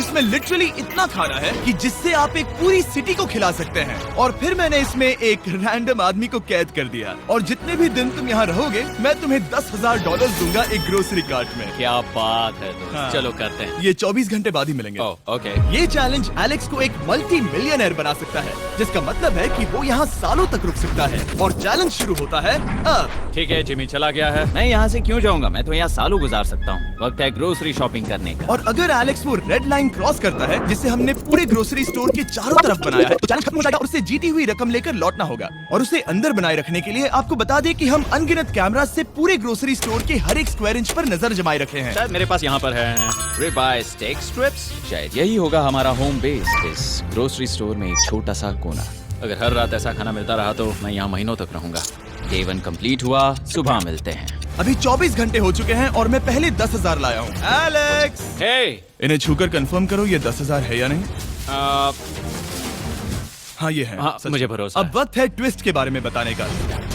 जिसमें लिटरली इतना खाना है कि जिससे आप एक पूरी सिटी को खिला सकते हैं। और फिर मैंने इसमें एक रैंडम आदमी को कैद कर दिया और जितने भी दिन तुम यहाँ रहोगे मैं तुम्हें $10,000 दूंगा एक ग्रोसरी कार्ट में। क्या बात है दोस्त। हाँ। चलो करते हैं। ये 24 घंटे बाद ही मिलेंगे। ओके। ये चैलेंज एलेक्स को एक मल्टी मिलियनर बना सकता है, जिसका मतलब है कि वो यहाँ सालों तक रुक सकता है। और चैलेंज शुरू होता है अब। ठीक है, जिमी चला गया है। मैं यहाँ से क्यों जाऊँगा, मैं तो यहाँ सालों गुजार सकता हूँ। वक्त है ग्रोसरी शॉपिंग करने का। और अगर एलेक्स वो रेड लाइन क्रॉस करता है जिसे हमने पूरे ग्रोसरी स्टोर के चारों तरफ बनाया है, तो चैलेंज खत्म हो जाएगा और उसे जीती हुई रकम लेकर लौटना होगा। और उसे अंदर बनाए रखने के लिए आपको बता दें कि हम अनगिनत कैमरा से पूरे ग्रोसरी स्टोर के हर एक स्क्वायर इंच पर नजर जमाए रखे हैं। शायद मेरे पास यहाँ पर है रिबाई स्टेक स्ट्रिप्स। शायद यही होगा हमारा होम बेस, इस ग्रोसरी स्टोर में एक छोटा सा कोना। अगर हर रात ऐसा खाना मिलता रहा तो मैं यहाँ महीनों तक रहूंगा। डे 1 कंप्लीट हुआ, सुबह मिलते हैं। अभी 24 घंटे हो चुके हैं और मैं पहले 10,000 लाया हूँ। एलेक्स, हे, इन्हें छूकर कंफर्म करो ये 10,000 है या नहीं। हाँ ये है। हाँ, सच। मुझे भरोसा अब वक्त है ट्विस्ट के बारे में बताने का।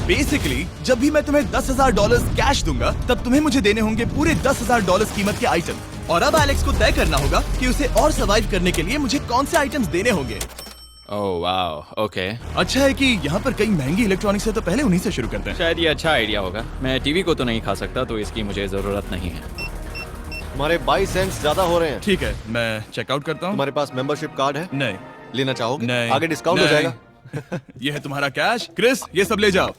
बेसिकली जब भी मैं तुम्हें $10,000 कैश दूंगा तब तुम्हें मुझे देने होंगे पूरे $10,000 कीमत के आइटम। और अब एलेक्स को तय करना होगा कि उसे और सर्वाइव करने के लिए मुझे कौन से आइटम्स देने होंगे। Oh wow, okay. अच्छा है कि यहाँ पर कई महंगी इलेक्ट्रॉनिक्स है, तो पहले उन्हीं से शुरू करते हैं। शायद ये अच्छा आइडिया होगा। मैं टीवी को तो नहीं खा सकता, तो इसकी मुझे जरूरत नहीं है। हमारे 22 सेंट्स ज्यादा हो रहे हैं। ठीक है, मैं चेकआउट करता हूँ। तुम्हारे पास मेंबरशिप कार्ड है? नहीं। लेना चाहोगे? नहीं। आगे डिस्काउंट हो नहीं। जाएगा। ये है तुम्हारा कैश। क्रिस, ये सब ले जाओ।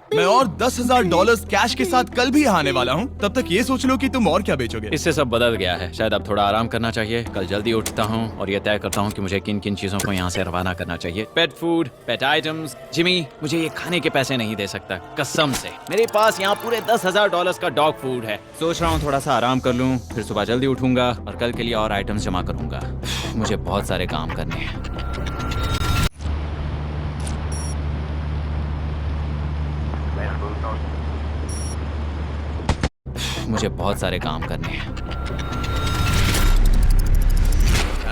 मैं और $10,000 कैश के साथ कल भी यहाँ आने वाला हूँ। तब तक ये सोच लो कि तुम और क्या बेचोगे। इससे सब बदल गया है। शायद अब थोड़ा आराम करना चाहिए। कल जल्दी उठता हूँ और ये तय करता हूँ कि मुझे किन किन चीजों को यहाँ से रवाना करना चाहिए। पेट फूड, पेट आइटम्स। जिमी मुझे ये खाने के पैसे नहीं दे सकता, कसम से। मेरे पास यहाँ पूरे $10,000 का डॉग फूड है। सोच रहा हूँ थोड़ा सा आराम कर लूँ, फिर सुबह जल्दी उठूंगा और कल के लिए और आइटम्स जमा करूंगा। मुझे बहुत सारे काम करने हैं। मुझे बहुत सारे काम करने हैं।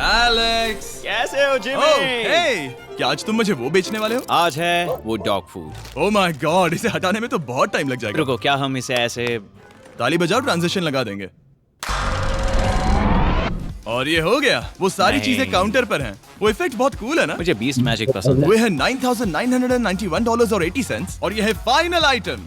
एलेक्स, कैसे हो जिमी? हे, क्या आज तुम मुझे वो बेचने वाले हो? आज है वो dog food. Oh my God, इसे हटाने में तो बहुत टाइम लग जाएगा। रुको, क्या हम इसे ऐसे ताली बजाओ, ट्रांजिशन लगा देंगे। और ये हो गया। वो सारी नहीं। चीजें काउंटर पर हैं। वो इफेक्ट बहुत कूल है ना? मुझे बीस्ट मैजिक पसंद है। वो है $9,991.80 और ये है फाइनल आइटम।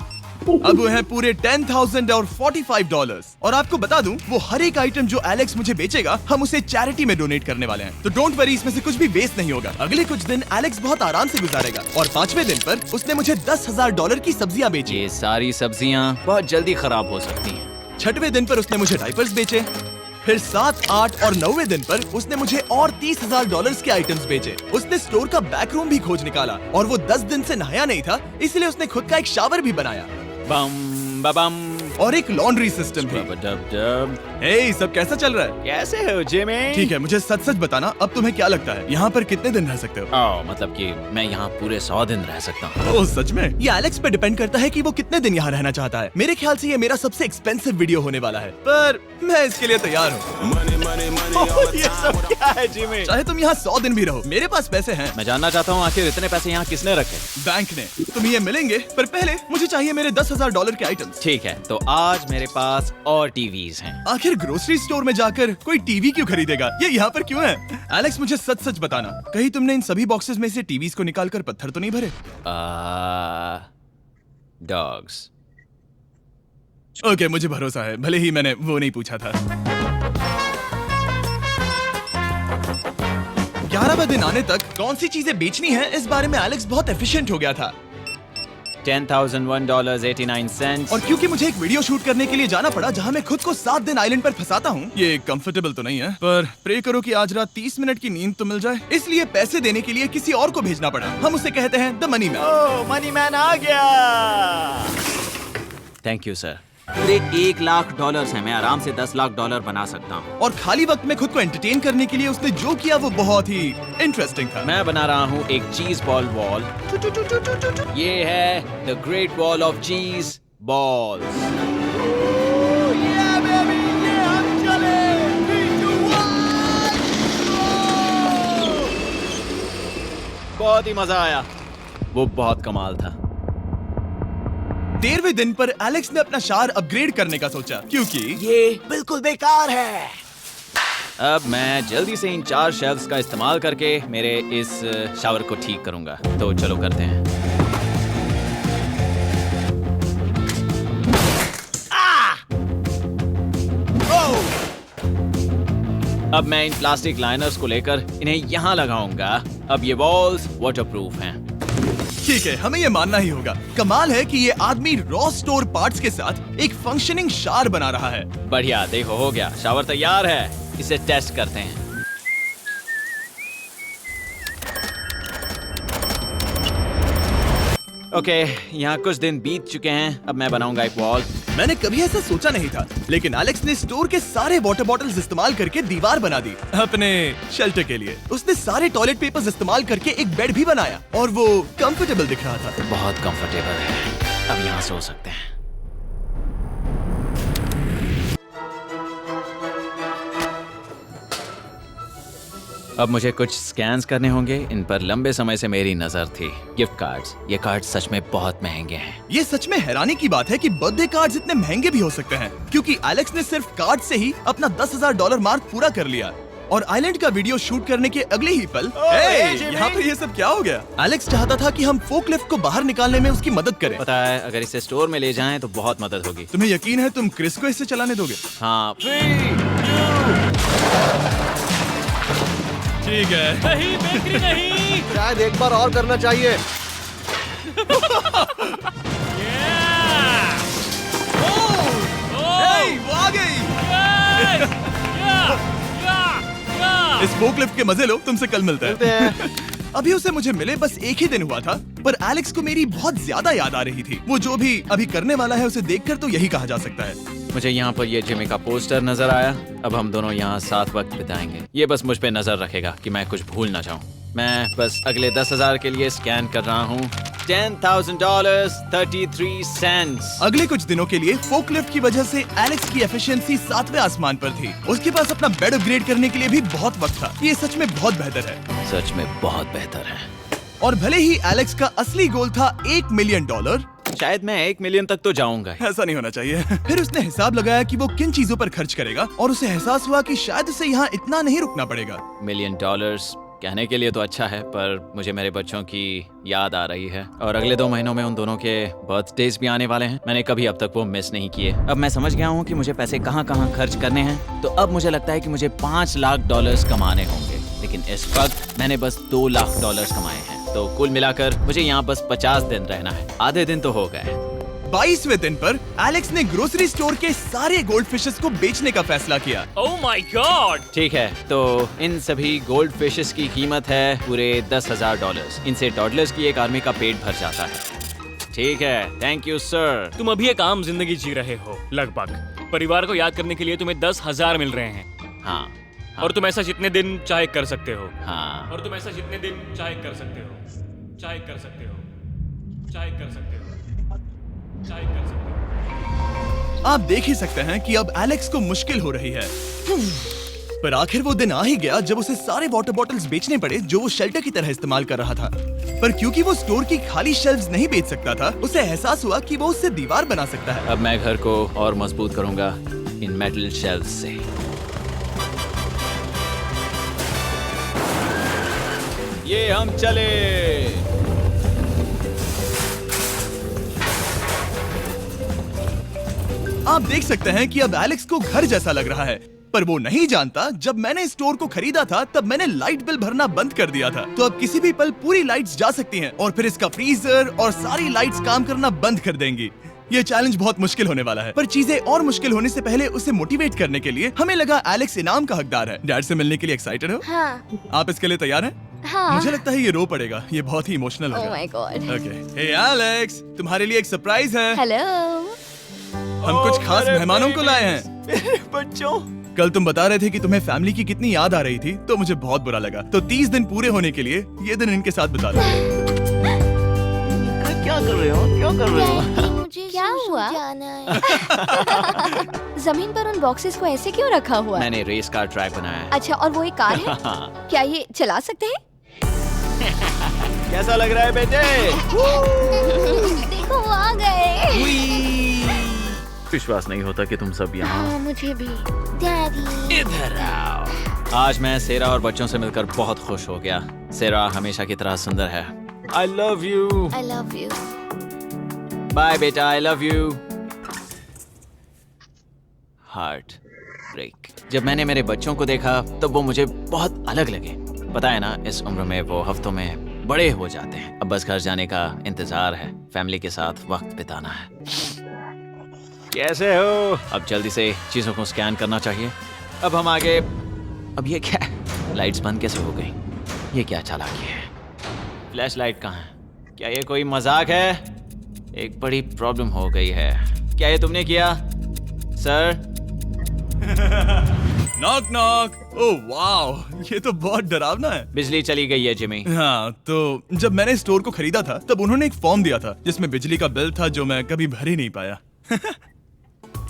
अब वो है पूरे $10,045 और आपको बता दूं, वो हर एक आइटम जो एलेक्स मुझे बेचेगा हम उसे चैरिटी में डोनेट करने वाले हैं। तो डोंट वरी, इसमें से कुछ भी वेस्ट नहीं होगा। अगले कुछ दिन एलेक्स बहुत आराम से गुजारेगा और 5वें दिन पर उसने मुझे $10,000 की सब्जियां बेची। ये सारी सब्जियां बहुत जल्दी खराब हो सकती हैं। 6वें दिन पर उसने मुझे डायपर्स बेचे। फिर 7, 8 और 9वें दिन पर उसने मुझे और $30,000 के आइटम्स बेचे। उसने स्टोर का बैक रूम भी खोज निकाला और वो 10 दिन से नहाया नहीं था, इसलिए उसने खुद का एक शावर भी बनाया बम बम और एक लॉन्ड्री सिस्टम भी। डब। हे, सब कैसा चल रहा है? कैसे हो जिमी? ठीक है, मुझे सच सच बताना, अब तुम्हें क्या लगता है यहाँ पर कितने दिन रह सकते हो? मतलब कि मैं यहाँ पूरे 100 दिन रह सकता हूँ। ओह सच में? ये एलेक्स पे डिपेंड करता है कि वो कितने दिन यहाँ रहना चाहता है। मेरे ख्याल से ये मेरा सबसे एक्सपेंसिव वीडियो होने वाला है, पर मैं इसके लिए तैयार हूँ। ये सब क्या है जिमी? चाहे तुम यहाँ 100 दिन भी रहो, मेरे पास पैसे हैं। मैं जानना चाहता हूँ आखिर इतने पैसे यहाँ किसने रखे? बैंक ने। तुम्हें ये मिलेंगे, पर पहले मुझे चाहिए मेरे $10,000 के आइटम्स। ठीक है, तो आज मेरे पास और टीवीज हैं। आखिर ग्रोसरी स्टोर में जाकर कोई टीवी क्यों खरीदेगा? ये यहाँ पर क्यों है? एलेक्स, मुझे सच सच बताना, कहीं तुमने इन सभी बॉक्सेस में से टीवीज को निकालकर पत्थर तो नहीं भरे? डॉग्स। ओके, मुझे भरोसा है, भले ही मैंने वो नहीं पूछा था। 11वें दिन आने तक कौन सी चीजें बेचनी है, इस बारे में एलेक्स बहुत एफिशिएंट हो गया था। $10,001.89। और क्योंकि मुझे एक वीडियो शूट करने के लिए जाना पड़ा जहां मैं खुद को 7 दिन आइलैंड पर फंसाता हूं, ये कंफर्टेबल तो नहीं है, पर प्रे करो कि आज रात 30 मिनट की नींद तो मिल जाए। इसलिए पैसे देने के लिए किसी और को भेजना पड़ा। हम उसे कहते हैं the money man. Oh, money man आ गया। Thank you sir. पूरे $1,00,000 है। मैं आराम से $10,00,000 बना सकता हूँ। और खाली वक्त में खुद को एंटरटेन करने के लिए उसने जो किया वो बहुत ही इंटरेस्टिंग था। मैं बना रहा हूँ एक चीज बॉल वॉल। ये है द ग्रेट वॉल ऑफ चीज बॉल्स। बहुत ही मजा आया। वो बहुत कमाल था। 13वें दिन पर एलेक्स ने अपना शार अपग्रेड करने का सोचा, क्योंकि ये बिल्कुल बेकार है। अब मैं जल्दी से इन 4 शेल्फ्स का इस्तेमाल करके मेरे इस शावर को ठीक करूंगा। तो चलो करते हैं। अब मैं इन प्लास्टिक लाइनर्स को लेकर इन्हें यहाँ लगाऊंगा। अब ये वॉल्स वाटरप्रूफ हैं। ठीक है, हमें ये मानना ही होगा। कमाल है कि ये आदमी रॉ स्टोर पार्ट्स के साथ एक फंक्शनिंग शावर बना रहा है। बढ़िया, देखो हो गया, शावर तैयार है। इसे टेस्ट करते हैं। ओके, यहाँ कुछ दिन बीत चुके हैं। अब मैं बनाऊंगा एक वॉल। मैंने कभी ऐसा सोचा नहीं था, लेकिन एलेक्स ने स्टोर के सारे वाटर बॉटल्स इस्तेमाल करके दीवार बना दी अपने शेल्टर के लिए। उसने सारे टॉयलेट पेपर्स इस्तेमाल करके एक बेड भी बनाया और वो कंफर्टेबल दिख रहा था। बहुत कंफर्टेबल है। अब यहाँ सो सकते हैं। अब मुझे कुछ स्कैन्स करने होंगे। इन पर लंबे समय से मेरी नजर थी। Gift cards. ये कार्ड सच में बहुत महंगे हैं। ये सच में हैरानी की बात है कि बर्थडे कार्ड्स इतने महंगे भी हो सकते हैं, क्योंकि एलेक्स ने सिर्फ कार्ड से ही अपना $10,000 मार्क पूरा कर लिया। और आइलैंड का वीडियो शूट करने के अगले ही पल यहाँ पर ये सब क्या हो गया? एलेक्स चाहता था कि हम फोकलिफ्ट को बाहर निकालने में उसकी मदद करें। पता है, अगर इसे स्टोर में ले जाएं तो बहुत मदद होगी। तुम्हें यकीन है तुम क्रिस को इसे चलाने दोगे? हाँ। ठीक है। नहीं बेकरी नहीं। शायद एक बार और करना चाहिए। वो आ गई। इस फोकलिफ्ट के मजे लो, तुमसे कल मिलते हैं। अभी उसे मुझे मिले बस एक ही दिन हुआ था, पर एलेक्स को मेरी बहुत ज्यादा याद आ रही थी। वो जो भी अभी करने वाला है उसे देखकर तो यही कहा जा सकता है। मुझे यहाँ पर ये जिमी का पोस्टर नजर आया। अब हम दोनों यहाँ साथ वक्त बिताएंगे। ये बस मुझ पे नजर रखेगा कि मैं कुछ भूल ना जाऊँ। मैं बस अगले 10,000 के लिए स्कैन कर रहा हूँ। $10,000 33 सेंट्स। अगले कुछ दिनों के लिए फोकलिफ्ट की वजह से एलेक्स की एफिशिएंसी 7वें आसमान पर थी। उसके पास अपना बेड अपग्रेड करने के लिए भी बहुत वक्त था। ये सच में बहुत बेहतर है। सच में बहुत बेहतर है। और भले ही एलेक्स का असली गोल था $1 मिलियन, शायद मैं 1 मिलियन तक तो जाऊंगा। ऐसा नहीं होना चाहिए। फिर उसने हिसाब लगाया कि वो किन चीजों पर खर्च करेगा और उसे एहसास हुआ कि शायद उसे यहाँ इतना नहीं रुकना पड़ेगा। $1 मिलियन कहने के लिए तो अच्छा है, पर मुझे मेरे बच्चों की याद आ रही है। और अगले 2 महीनों में उन दोनों के बर्थडेज भी आने वाले हैं। मैंने कभी अब तक वो मिस नहीं किए। अब मैं समझ गया हूँ कि मुझे पैसे कहाँ कहाँ खर्च करने हैं। तो अब मुझे लगता है कि मुझे $5 लाख कमाने होंगे। लेकिन इस वक्त मैंने बस $2 लाख कमाए हैं। तो कुल मिलाकर मुझे यहाँ बस 50 दिन रहना है। आधे दिन तो हो गए। 22वें दिन पर एलेक्स ने ग्रोसरी स्टोर के सारे गोल्ड फिशेस को बेचने का फैसला किया। Oh my God. ठीक है, तो इन सभी गोल्ड फिशेस की कीमत है पूरे $10,000। इनसे टॉडलर्स की एक आर्मी का पेट भर जाता है। ठीक है, थैंक यू सर। तुम अभी एक आम जिंदगी जी रहे हो लगभग। परिवार को याद करने के लिए तुम्हें 10,000 मिल रहे हैं। हाँ। और तुम ऐसा जितने दिन चाहे कर सकते हो। हाँ। और तुम ऐसा जितने दिन चाहे कर सकते हो। चाहे कर सकते हो। चाहे कर सकते हो। चाहे कर सकते हो। आप देख ही सकते हैं कि अब एलेक्स को मुश्किल हो रही है। पर आखिर वो दिन आ ही गया जब उसे सारे वाटर बॉटल्स बेचने पड़े जो वो शेल्टर की तरह इस्तेमाल कर रहा था। पर क्योंकि वो स्टोर की खाली शेल्फ्स नहीं बेच सकता था, उसे एहसास हुआ कि वो उससे दीवार बना सकता है। अब मैं घर को और मजबूत करूंगा इन मेटल शेल्फ्स से। ये हम चले। आप देख सकते हैं कि अब एलेक्स को घर जैसा लग रहा है, पर वो नहीं जानता जब मैंने इस स्टोर को खरीदा था तब मैंने लाइट बिल भरना बंद कर दिया था। तो अब किसी भी पल पूरी लाइट्स जा सकती हैं और फिर इसका फ्रीजर और सारी लाइट्स काम करना बंद कर देंगी। ये चैलेंज बहुत मुश्किल होने वाला है, पर चीजें और मुश्किल होने से पहले उसे मोटिवेट करने के लिए हमें लगा एलेक्स इनाम का हकदार है। डैड से मिलने के लिए एक्साइटेड हो? हाँ। आप इसके लिए तैयार हैं? हाँ। मुझे लगता है ये रो पड़ेगा। ये बहुत ही इमोशनल Oh होगा। my God. Okay, hey Alex, तुम्हारे लिए एक सरप्राइज है। हेलो। हम कुछ खास मेहमानों को लाए हैं। बच्चों, कल तुम बता रहे थे कि तुम्हें फैमिली की कितनी याद आ रही थी, तो मुझे बहुत बुरा लगा। तो 30 दिन पूरे होने के लिए ये दिन इनके साथ बिता लो। क्या कर रहे हो? क्या कर रहे हो? मुझे क्या हुआ? जमीन पर उन बॉक्सेस को ऐसे क्यों रखा हुआ है? मैंने रेस कार ट्रैक बनाया है। अच्छा, और वो एक कार है? क्या ये चला सकते हैं? कैसा लग रहा है बेटे? देखो वो आ गए। विश्वास नहीं होता कि तुम सब यहाँ। हाँ, मुझे भी। डैडी। इधर आओ। आज मैं सेरा और बच्चों से मिलकर बहुत खुश हो गया। सेरा हमेशा की तरह सुंदर है। I love you. I love you. Bye बेटा, I love you. Heart break. जब मैंने मेरे बच्चों को देखा तब वो मुझे बहुत अलग लगे। पता है ना, इस उम्र में वो हफ्तों में बड़े हो जाते हैं। अब बस घर जाने का इंतजार है, फैमिली के साथ वक्त बिताना है। कैसे हो? अब जल्दी से चीजों को स्कैन करना चाहिए। अब हम आगे। अब ये क्या है? लाइट्स बंद कैसे हो गई? ये क्या चालाकी है? फ्लैश लाइट कहाँ है? क्या ये कोई मजाक है? एक बड़ी प्रॉब्लम हो गई है। क्या ये तुमने किया सर? Knock knock. ओह वाह, ये तो बहुत डरावना है। बिजली चली गई है जिमी। हाँ, तो जब मैंने स्टोर को खरीदा था तब उन्होंने एक फॉर्म दिया था जिसमें बिजली का बिल था जो मैं कभी भर ही नहीं पाया।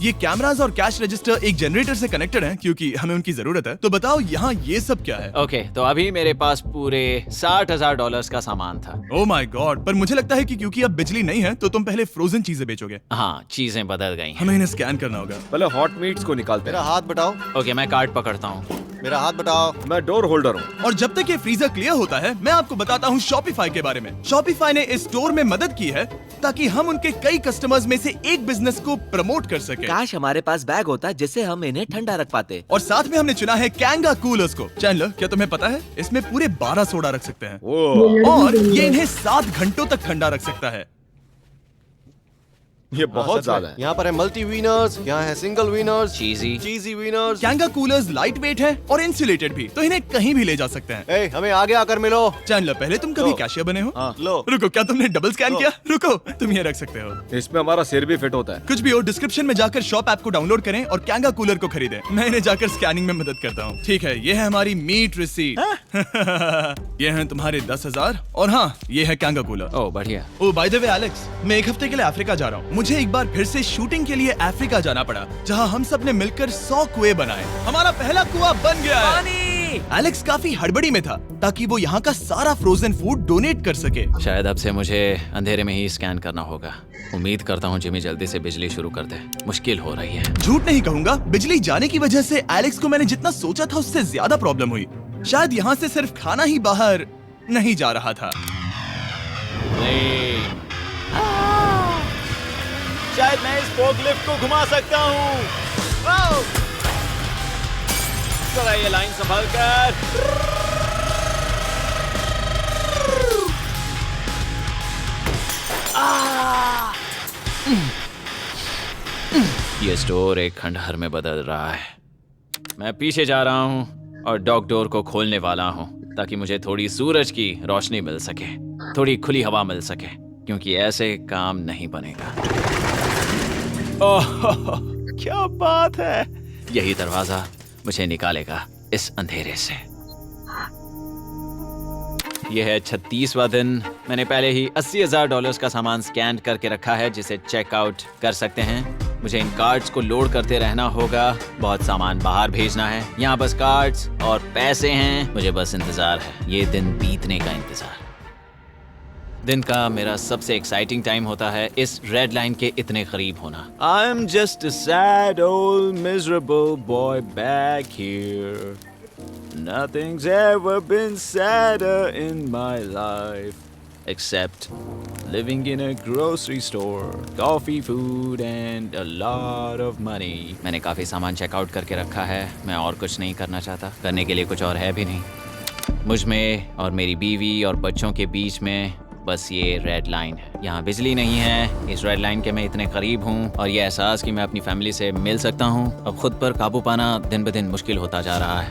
ये कैमरास और कैश रजिस्टर एक जनरेटर से कनेक्टेड हैं क्योंकि हमें उनकी जरूरत है। तो बताओ यहाँ ये सब क्या है? ओके, तो अभी मेरे पास पूरे $60,000 का सामान था। ओह माय गॉड, पर मुझे लगता है कि क्योंकि अब बिजली नहीं है तो तुम पहले फ्रोजन चीजें बेचोगे। हाँ, चीजें बदल गई हैं। हमें इन्हें स्कैन करना होगा। पहले हॉट मीट्स को निकालते मेरा हैं। हाथ बटाओ। ओके, मैं कार्ड पकड़ता हूँ। मेरा हाथ बटाओ। मैं डोर होल्डर हूँ। और जब तक ये फ्रीजर क्लियर होता है मैं आपको बताता हूँ शॉपिफाई के बारे में। शॉपिफाई ने इस स्टोर में मदद की है ताकि हम उनके कई कस्टमर्स में से एक बिजनेस को प्रमोट कर सके। काश हमारे पास बैग होता जिससे हम इन्हें ठंडा रख पाते। और साथ में हमने चुना है कैंगा कूलर्स को। चैनलर, क्या तुम्हें पता है इसमें पूरे 12 सोडा रख सकते हैं ओह, और ये इन्हें 7 घंटों तक ठंडा रख सकता है। ये बहुत ज्यादा है। यहाँ पर है मल्टी वीनर्स, यहाँ है सिंगल वीनर्स, चीजी। चीजी वीनर्स। कैंगा कूलर्स लाइट वेट है और इंसुलेटेड भी, तो इन्हें कहीं भी ले जा सकते हैं। ए, हमें आगे आकर मिलो। चैनलर, पहले तुम कभी लो। कैशियर बने हो? हाँ। लो। रुको, क्या तुमने डबल स्कैन लो। किया? रुको, तुम ये रख सकते हो। इसमें हमारा सिर भी फिट होता है। कुछ भी हो, डिस्क्रिप्शन में जाकर शॉप ऐप को डाउनलोड करें और कैंगा कूलर को खरीदें। मैं इन्हें जाकर स्कैनिंग में मदद करता हूँ। ठीक है, ये है हमारी मीट रिसीट। ये हैं तुम्हारे 10,000 और हाँ, ये है कैंगा कूलर। ओह बढ़िया। ओ बाय द वे एलेक्स, मैं एक हफ्ते के लिए अफ्रीका जा रहा हूँ। मुझे एक बार फिर से शूटिंग के लिए अफ्रीका जाना पड़ा, जहाँ हम सब ने मिलकर 100 कुएं बनाए। हमारा पहला कुआं बन गया है। एलेक्स काफी हड़बड़ी में था ताकि वो यहाँ का सारा फ्रोजन फूड डोनेट कर सके। शायद अब से मुझे अंधेरे में ही स्कैन करना होगा। उम्मीद करता हूँ जिमी जल्दी से बिजली शुरू कर दे। मुश्किल हो रही है। झूठ नहीं कहूंगा, बिजली जाने की वजह से एलेक्स को मैंने जितना सोचा था उससे ज्यादा प्रॉब्लम हुई। शायद यहाँ से सिर्फ खाना ही बाहर नहीं जा रहा था। शायद मैं इस फोर्कलिफ्ट को घुमा सकता हूँ। जरा ये लाइन संभाल कर। ये स्टोर एक खंडहर में बदल रहा है। मैं पीछे जा रहा हूँ और डॉग डोर को खोलने वाला हूँ ताकि मुझे थोड़ी सूरज की रोशनी मिल सके, थोड़ी खुली हवा मिल सके, क्योंकि ऐसे काम नहीं बनेगा। ओह, क्या बात है! यही दरवाजा मुझे निकालेगा इस अंधेरे से। यह है 36वां दिन। मैंने पहले ही $80,000 का सामान स्कैन करके रखा है जिसे चेकआउट कर सकते हैं। मुझे इन कार्ड्स को लोड करते रहना होगा। बहुत सामान बाहर भेजना है। यहाँ बस कार्ड्स और पैसे हैं। मुझे बस इंतजार है, ये दिन बीतने का इंतजार। दिन का मेरा सबसे एक्साइटिंग टाइम होता है इस रेड लाइन के इतने करीब होना। I am just a sad old miserable boy back here. Nothing's ever been sadder in my life except living in a grocery store, coffee, food and a lot of money. मैंने काफी सामान checkout करके रखा है। मैं और कुछ नहीं करना चाहता। करने के लिए कुछ और है भी नहीं। मुझ में और मेरी बीवी और बच्चों के बीच में बस ये रेड लाइन है। यहाँ बिजली नहीं है। इस रेड लाइन के मैं इतने करीब हूँ और ये एहसास कि मैं अपनी फैमिली से मिल सकता हूँ अब खुद पर काबू पाना दिन ब दिन मुश्किल होता जा रहा है।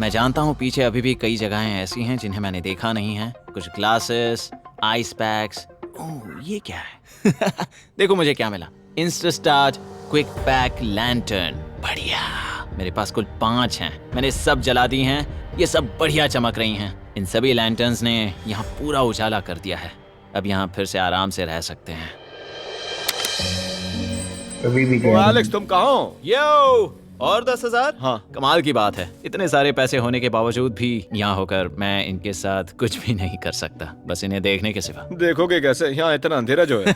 मैं जानता हूँ पीछे अभी भी कई जगहें ऐसी हैं जिन्हें मैंने देखा नहीं है। कुछ ग्लासेस, आइस पैक्स। ओह, ये क्या है? देखो मुझे क्या मिला। इंस्टास्टार्ट क्विक पैक लैंटर्न। बढ़िया। मेरे पास कुल 5 हैं। मैंने सब जला दी हैं। ये सब बढ़िया चमक रही हैं। इन सभी लैंटर्न्स ने यहाँ पूरा उजाला कर दिया है। अब यहाँ फिर से आराम से रह सकते हैं। ओ एलेक्स, तुम कहाँ हो? यो, और 10,000? हाँ। कमाल की बात है। इतने सारे पैसे होने के बावजूद भी यहाँ होकर मैं इनके साथ कुछ भी नहीं कर सकता, बस इन्हें देखने के सिवा। देखोगे कैसे? यहाँ इतना अंधेरा जो है।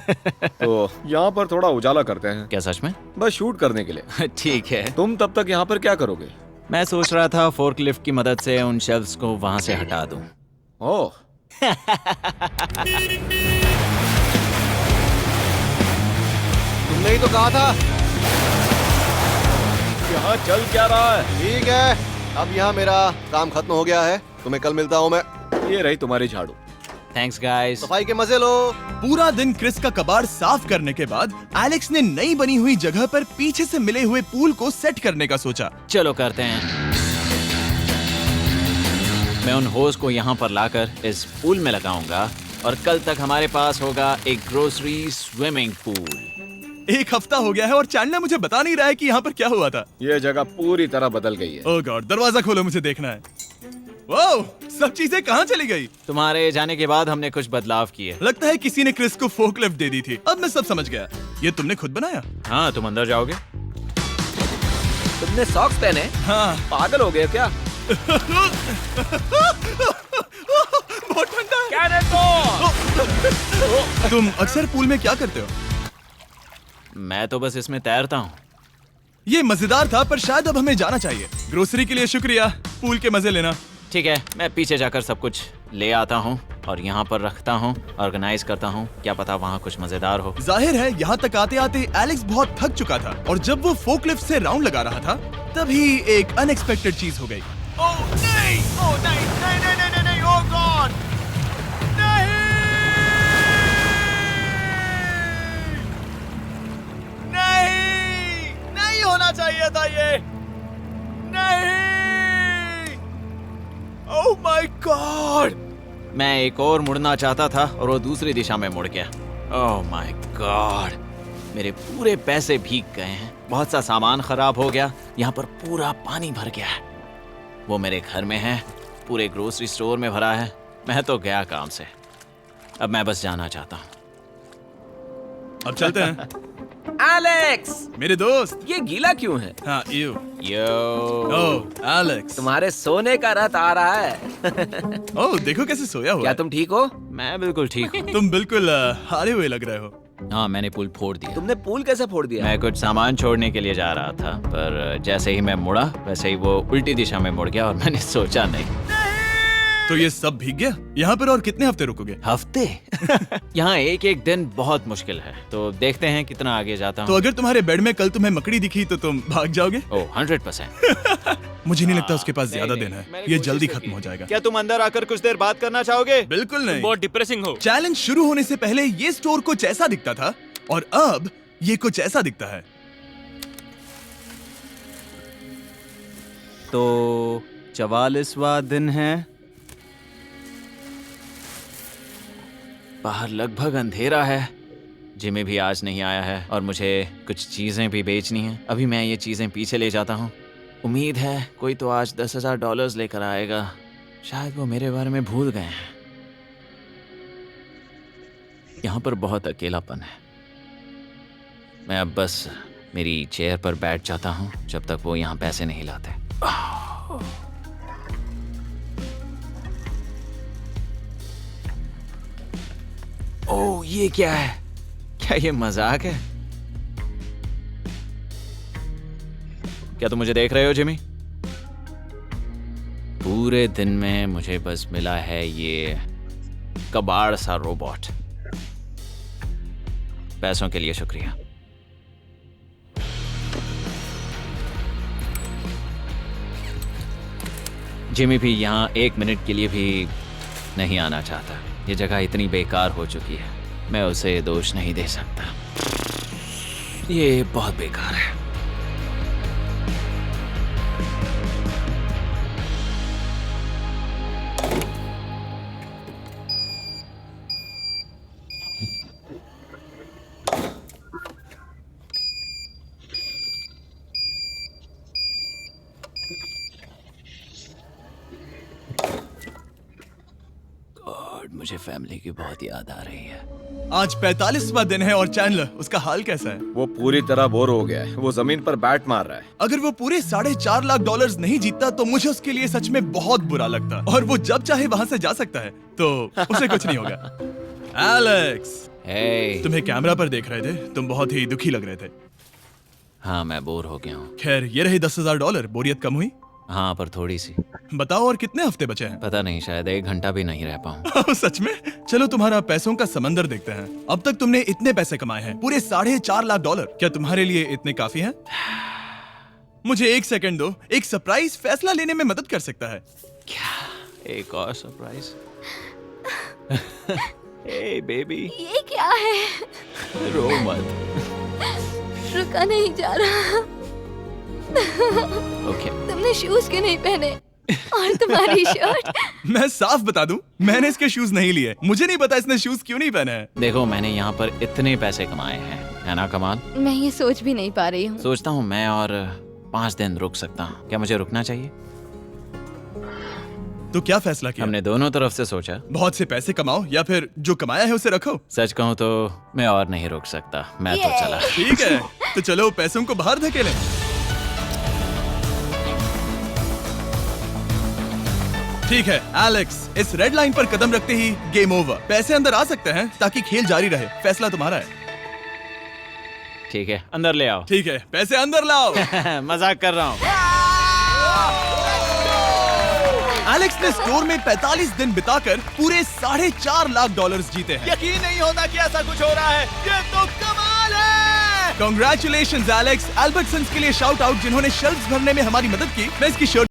तो यहाँ पर थोड़ा उजाला करते हैं। क्या सच में? बस शूट करने के लिए। ठीक है। तुम तब तक यहाँ पर क्या करोगे? मैं सोच रहा था फोर्कलिफ्ट की मदद से उन शेल्फ्स को वहां से हटा दूं। ओह, तुमने ही तो कहा था। यहाँ चल क्या रहा है? ठीक है, अब यहाँ मेरा काम खत्म हो गया है। तुम्हें कल मिलता हूँ मैं। ये रही तुम्हारी झाड़ू। Thanks guys. सफाई के मजे लो। पूरा दिन क्रिस का कबाड़ साफ करने के बाद एलेक्स ने नई बनी हुई जगह पर पीछे से मिले हुए पूल को सेट करने का सोचा। चलो करते हैं। मैं उन होज को यहाँ पर लाकर इस पूल में लगाऊंगा और कल तक हमारे पास होगा एक ग्रोसरी स्विमिंग पूल। एक हफ्ता हो गया है और चैंडलर मुझे बता नहीं रहा है कि यहाँ पर क्या हुआ था। ये जगह पूरी तरह बदल गई है। ओह गॉड, दरवाजा खोलो, मुझे देखना है। वाओ, सब चीजें कहाँ चली गई? तुम्हारे जाने के बाद हमने कुछ बदलाव किए। लगता है किसी ने क्रिस को फोर्कलिफ्ट दे दी थी। अब मैं सब समझ गया। ये तुमने खुद बनाया? हाँ, तुम अंदर जाओगे? तुमने सॉक्स पहने? हाँ। पागल हो गए क्या? बहुत ठंडा है। तुम अक्सर पूल में क्या करते हो? मैं तो बस इसमें तैरता हूँ। ये मजेदार था, पर शायद अब हमें जाना चाहिए। ग्रोसरी के लिए शुक्रिया, पूल के मजे लेना। ठीक है, मैं पीछे जाकर सब कुछ ले आता हूँ और यहाँ पर रखता हूँ, ऑर्गेनाइज करता हूँ। क्या पता वहाँ कुछ मजेदार हो। जाहिर है यहाँ तक आते आते एलेक्स बहुत थक चुका था और जब वो फोर्कलिफ्ट से राउंड लगा रहा था तभी एक अनएक्सपेक्टेड चीज हो गई। ओह नहीं, ओह नहीं, नहीं, नहीं, नहीं, नहीं, ओह गॉड, नहीं, नहीं, नहीं होना चाहिए था ये, नहीं, ओह माय गॉड। मैं एक और मुड़ना चाहता था और वो दूसरी दिशा में मुड़ गया। ओह माय गॉड, मेरे पूरे पैसे भीग गए हैं। बहुत सा सामान खराब हो गया। यहाँ पर पूरा पानी भर गया है। वो मेरे घर में है, पूरे ग्रोसरी स्टोर में भरा है। मैं तो गया काम से। अब मैं बस जाना चाहता हूँ। अब चलते हैं। एलेक्स, मेरे दोस्त। ये गीला क्यों है? हाँ, यू। यो, ओह एलेक्स, तुम्हारे सोने का रथ आ रहा है। ओह देखो कैसे सोया हुआ क्या है। तुम ठीक हो? मैं बिल्कुल ठीक हूँ। तुम बिल्कुल हारे हुए लग रहे हो। हाँ, मैंने पुल फोड़ दिया। तुमने पूल कैसे फोड़ दिया? मैं कुछ सामान छोड़ने के लिए जा रहा था, पर जैसे ही मैं मुड़ा वैसे ही वो उल्टी दिशा में मुड़ गया और मैंने सोचा नहीं। तो ये सब भीग गया। यहाँ पर और कितने हफ्ते रुकोगे? हफ्ते? यहाँ एक एक दिन बहुत मुश्किल है, तो देखते हैं कितना आगे जाता तो हूँ। अगर तुम्हारे बेड में कल तुम्हें मकड़ी दिखी तो तुम भाग जाओगे? ओह 100%। मुझे नहीं लगता उसके पास ज्यादा नहीं, दिन है। मैंने ये कोशिश जल्दी तो खत्म की। हो जाएगा। क्या तुम अंदर आकर कुछ देर बात करना चाहोगे? बिल्कुल नहीं। बहुत डिप्रेसिंग हो। चैलेंज शुरू होने से पहले ये स्टोर कुछ ऐसा दिखता था और अब ये कुछ ऐसा दिखता है। तो 44वां दिन है। बाहर लगभग अंधेरा है। जिमी भी आज नहीं आया है और मुझे कुछ चीजें भी बेचनी हैं। अभी मैं ये चीजें पीछे ले जाता हूँ। उम्मीद है कोई तो आज $10,000 लेकर आएगा। शायद वो मेरे बारे में भूल गए हैं। यहाँ पर बहुत अकेलापन है। मैं अब बस मेरी चेयर पर बैठ जाता हूँ जब तक वो यहाँ पैसे नहीं लाते। ओह, ये क्या है? क्या ये मजाक है? क्या तुम मुझे देख रहे हो जिमी? पूरे दिन में मुझे बस मिला है ये कबाड़ सा रोबोट। पैसों के लिए शुक्रिया। जिमी भी यहाँ 1 मिनट के लिए भी नहीं आना चाहता। ये जगह इतनी बेकार हो चुकी है, मैं उसे दोष नहीं दे सकता। ये बहुत बेकार है। मुझे फैमिली की बहुत याद आ रही है। आज 45वां दिन है और चैंडलर, उसका हाल कैसा है? वो पूरी तरह बोर हो गया है। वो जमीन पर बैट मार रहा है। अगर वो पूरे $4.5 लाख नहीं जीतता तो मुझे उसके लिए सच में बहुत बुरा लगता। और वो जब चाहे वहाँ से जा सकता है, तो उसे कुछ नहीं होगा। एलेक्स, हे, तुम्हें कैमरा पर देख रहे थे। तुम बहुत ही दुखी लग रहे थे। हाँ, मैं बोर हो गया हूँ। खैर, ये रहे $10,000। बोरियत कम हुई? हाँ, पर थोड़ी सी। बताओ और कितने हफ्ते बचे हैं? पता नहीं, शायद 1 घंटा भी नहीं रह पाऊँ। सच में? चलो तुम्हारा पैसों का समंदर देखते हैं। अब तक तुमने इतने पैसे कमाए हैं, पूरे $4.5 लाख। क्या तुम्हारे लिए इतने काफी हैं? मुझे 1 सेकंड दो, एक सरप्राइज फैसला लेने में मदद कर सकता है। एक और सरप्राइज। हे बेबी, ये क्या है? रो मत। रुका नहीं जा रहा। ओके। तुमने शूज क्यों नहीं पहने? और तुम्हारी शर्ट? मैं साफ बता दूं, मैंने इसके शूज नहीं लिए। मुझे नहीं पता इसने शूज क्यों नहीं पहने हैं। देखो, मैंने यहाँ पर इतने पैसे कमाए हैं, है ना कमाल? मैं ये सोच भी नहीं पा रही हूँ। सोचता हूँ मैं और 5 दिन रुक सकता हूँ। क्या मुझे रुकना चाहिए? तो क्या फैसला किया? हमने दोनों तरफ से सोचा। बहुत से पैसे कमाओ या फिर जो कमाया है उसे रखो। सच कहूँ तो मैं और नहीं रुक सकता। मैं तो चला। ठीक है, तो चलो पैसों को बाहर धकेलें। ठीक है एलेक्स, इस रेड लाइन पर कदम रखते ही गेम ओवर। पैसे अंदर आ सकते हैं ताकि खेल जारी रहे। फैसला तुम्हारा है। ठीक है, अंदर ले आओ। ठीक है, पैसे अंदर लाओ। मजाक कर रहा हूँ। एलेक्स ने स्टोर में 45 दिन बिताकर पूरे $4.5 लाख जीते हैं। यकीन नहीं होता कि ऐसा कुछ हो रहा है। ये तो कमाल है। Congratulations Alex. एल्बर्टसन्स के लिए शाउट आउट जिन्होंने शेल्फ्स भरने में हमारी मदद की। मैं इसकी शर्ट